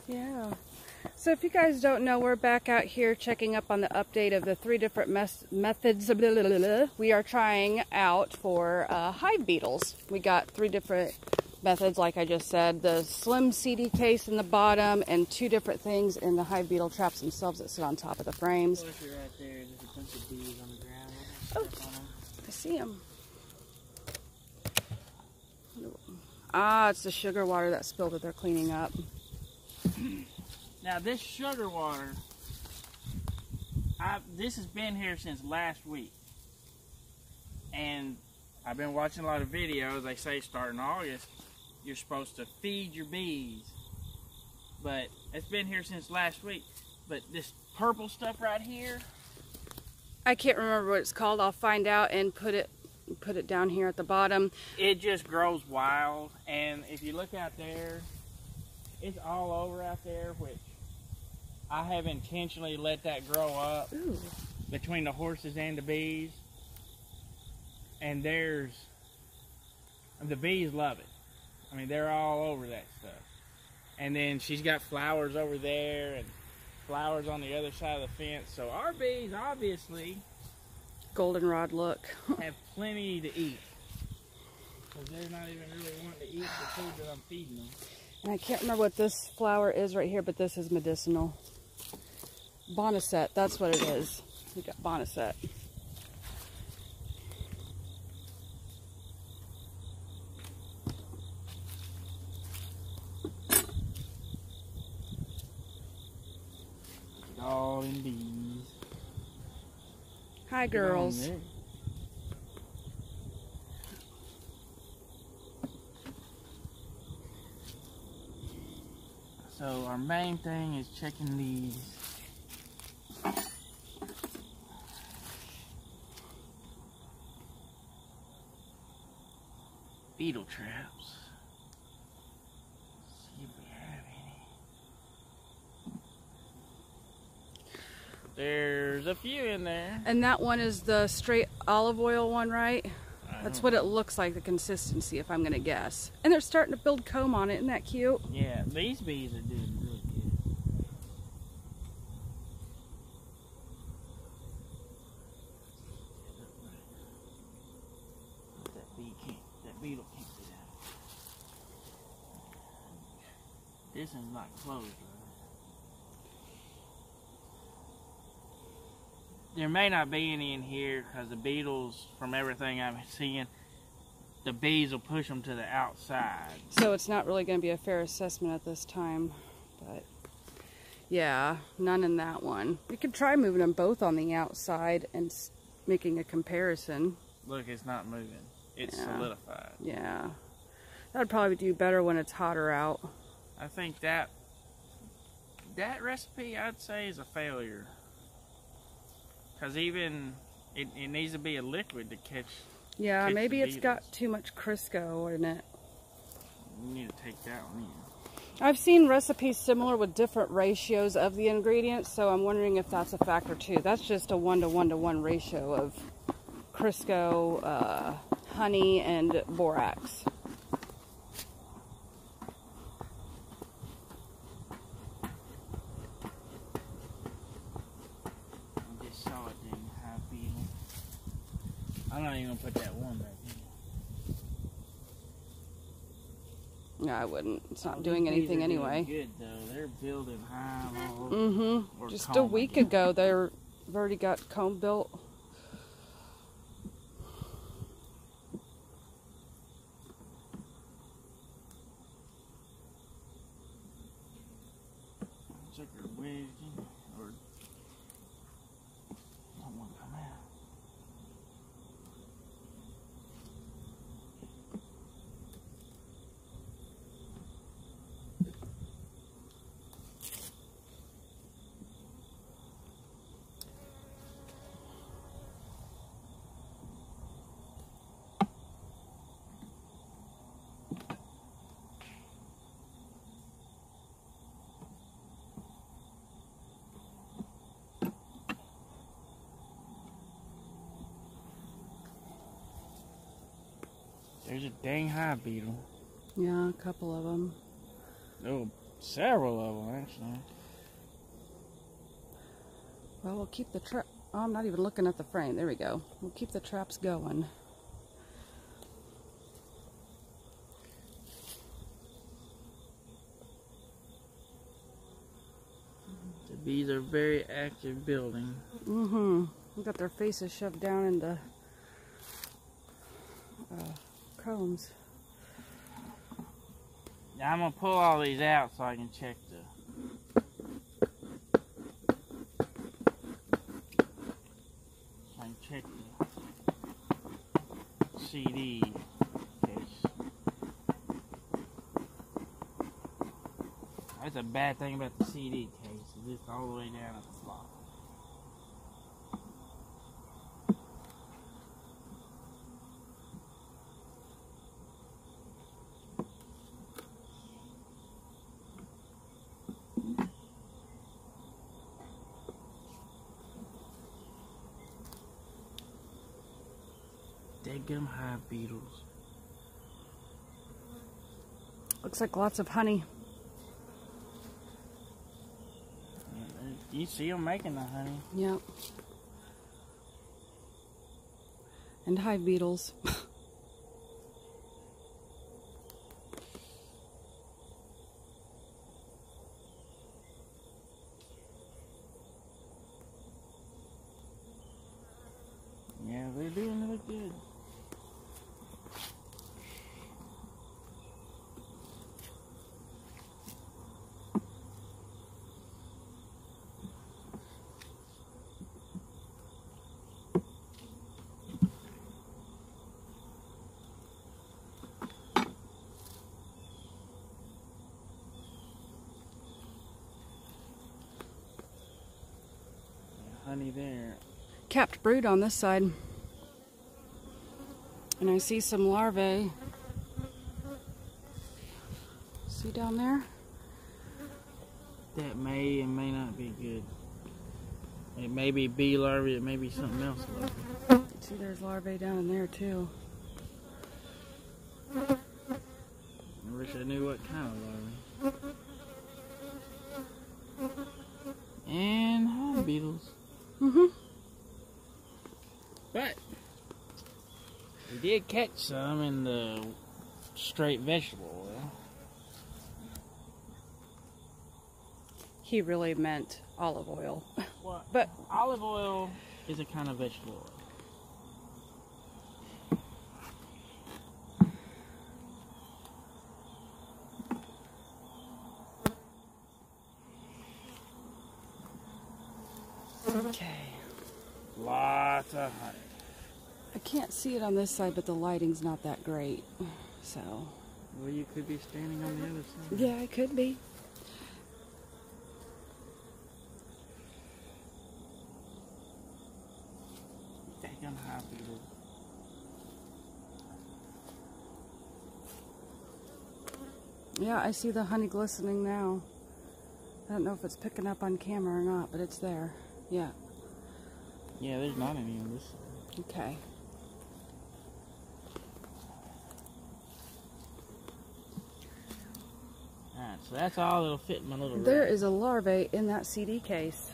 Yeah. So if you guys don't know, we're back out here checking up on the update of the 3 different methods we are trying out for hive beetles. We got 3 different methods, like I just said. The slim CD case in the bottom and 2 different things in the hive beetle traps themselves that sit on top of the frames. Look right there, there's a bunch of bees on the ground. Oh, I see them. Ah, it's the sugar water that spilled that they're cleaning up. Now this sugar water, this has been here since last week. And I've been watching a lot of videos. They say starting August, you're supposed to feed your bees. But it's been here since last week. But this purple stuff right here, I can't remember what it's called. I'll find out and put it down here at the bottom. It just grows wild. And if you look out there, it's all over out there, which I have intentionally let that grow up. Ooh. Between the horses and the bees. And the bees love it. I mean, they're all over that stuff. And then she's got flowers over there and flowers on the other side of the fence. So our bees, obviously, goldenrod look, have plenty to eat. Because they're not even really wanting to eat the food that I'm feeding them. And I can't remember what this flower is right here, but this is medicinal. Boneset, that's what it is. We got boneset. All in bees. Hi, girls. So our main thing is checking these beetle traps. See if we have any. There's a few in there. And that one is the straight olive oil one, right? That's what it looks like, the consistency, if I'm going to guess. And they're starting to build comb on it. Isn't that cute? Yeah, these bees are doing really good. That beetle can't get out. This one's not closed, right? There may not be any in here because the beetles, from everything I'm seeing, the bees will push them to the outside. So it's not really going to be a fair assessment at this time. But yeah, none in that one. We could try moving them both on the outside and making a comparison. Look, it's not moving. It's solidified. Yeah. That would probably do better when it's hotter out. I think that recipe, I'd say, is a failure. Because even, it needs to be a liquid to catch. Yeah, maybe it's got too much Crisco in it. You need to take that one in. I've seen recipes similar with different ratios of the ingredients, so I'm wondering if that's a factor too. That's just a 1-to-1-to-1 ratio of Crisco, honey, and borax. I'm not even gonna put that one back in. No, I wouldn't. It's not doing anything anyway. Good though. They're building hive all over. Just a week ago, they've already got comb built. Check her wedged in, or don't want to come out. There's a dang hive beetle. Yeah, a couple of them. Little Several of them, actually. Well, we'll keep the trap. Oh, I'm not even looking at the frame. There we go. We'll keep the traps going. The bees are very active building. Mm-hmm. They got their faces shoved down in the combs. Now I'm gonna pull all these out so I can check the CD case. That's a bad thing about the CD case. It's just all the way down at the bottom. Deadgum hive beetles. Looks like lots of honey. You see them making the honey. Yep. And hive beetles. Yeah, they're doing it good. Honey there. Capped brood on this side. And I see some larvae. See down there? That may and may not be good. It may be bee larvae, it may be something else larvae. See, there's larvae down in there too. I wish I knew what kind of larvae. And hive beetles. Mm-hmm. But we did catch some in the straight vegetable oil. He really meant olive oil. Well, But olive oil is a kind of vegetable oil. okay. Lots of honey. I can't see it on this side, but the lighting's not that great. So. Well, you could be standing on the other side. Yeah, it could be. Daggum hive beetles. Yeah, I see the honey glistening now. I don't know if it's picking up on camera or not, but it's there. Yeah. Yeah, there's not any on this side. Okay. Alright, so that's all that'll fit in my little There rack. is a larvae in that CD case.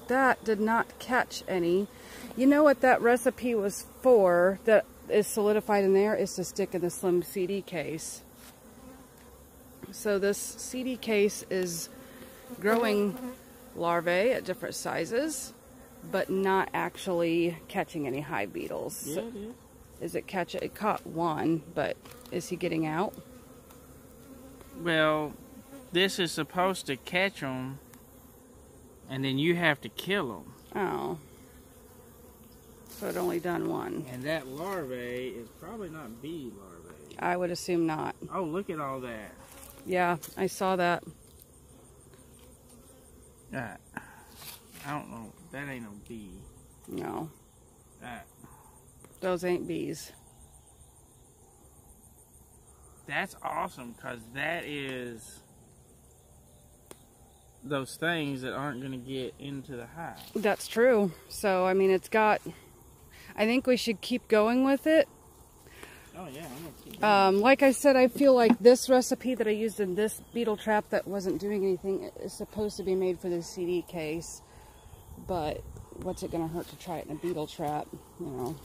That did not catch any. You know what that recipe was for that is solidified in there is to stick in the slim CD case. So this CD case is growing larvae at different sizes, but not actually catching any hive beetles. Yeah, it is. It caught one, but is he getting out? Well, this is supposed to catch them, and then you have to kill them. Oh. So it only done one. And that larvae is probably not bee larvae. I would assume not. Oh, look at all that. Yeah, I saw that. I don't know. That ain't no bee. No. Those ain't bees. That's awesome, because that is those things that aren't going to get into the hive. That's true. So, I mean, it's got... I think we should keep going with it. Oh, yeah. I'm gonna keep going. Like I said, I feel like this recipe that I used in this beetle trap that wasn't doing anything is supposed to be made for the CD case. But what's it going to hurt to try it in a beetle trap, you know?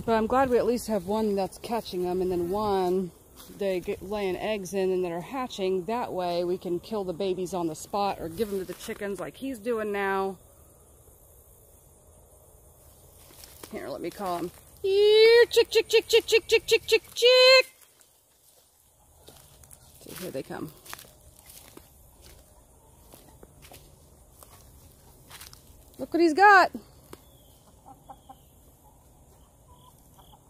But I'm glad we at least have one that's catching them, and then one they get laying eggs in and that are hatching. That way we can kill the babies on the spot or give them to the chickens like he's doing now. Here, let me call him. Here, chick, chick, chick, chick, chick, chick, chick, chick, chick. So here they come. Look what he's got.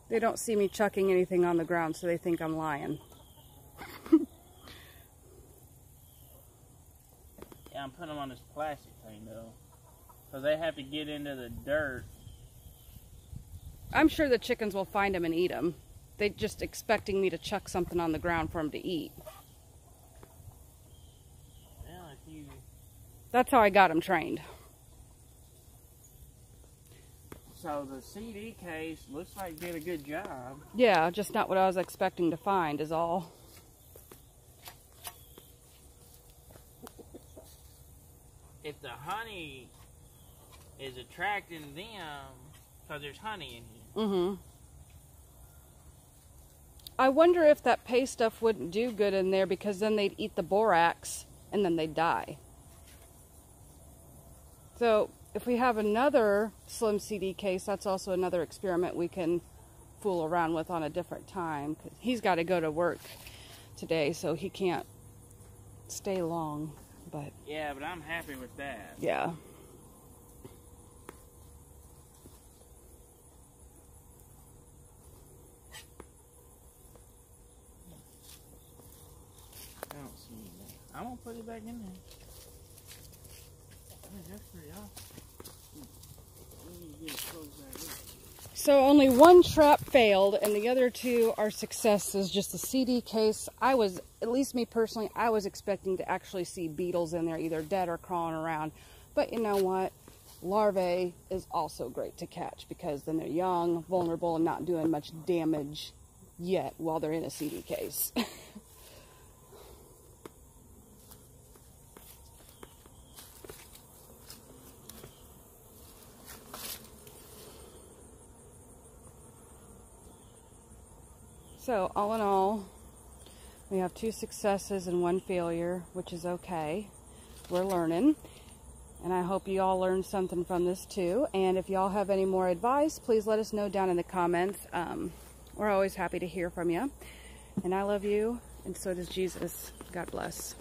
They don't see me chucking anything on the ground, so they think I'm lying. Yeah, I'm putting them on this plastic thing, though. Because they have to get into the dirt. I'm sure the chickens will find them and eat them. They're just expecting me to chuck something on the ground for them to eat. Well, if you... That's how I got them trained. So the CD case looks like did a good job. Yeah, just not what I was expecting to find is all. If the honey is attracting them, because there's honey in here. Mm-hmm. I wonder if that pay stuff wouldn't do good in there, because then they'd eat the borax and then they'd die. So if we have another slim CD case, that's also another experiment we can fool around with on a different time. 'Cause he's got to go to work today, so he can't stay long. But yeah, but I'm happy with that. yeah. I don't see anything. I'm gonna put it back in there. I mean, that's pretty awesome. So only one trap failed, and the other two are successes, just the CD case. I was, at least me personally, I was expecting to actually see beetles in there, either dead or crawling around. But you know what? Larvae is also great to catch, because then they're young, vulnerable, and not doing much damage yet while they're in a CD case. So, all in all, we have 2 successes and 1 failure, which is okay. We're learning, and I hope you all learned something from this too. And if y'all have any more advice, please let us know down in the comments. We're always happy to hear from you. And I love you, and so does Jesus. God bless.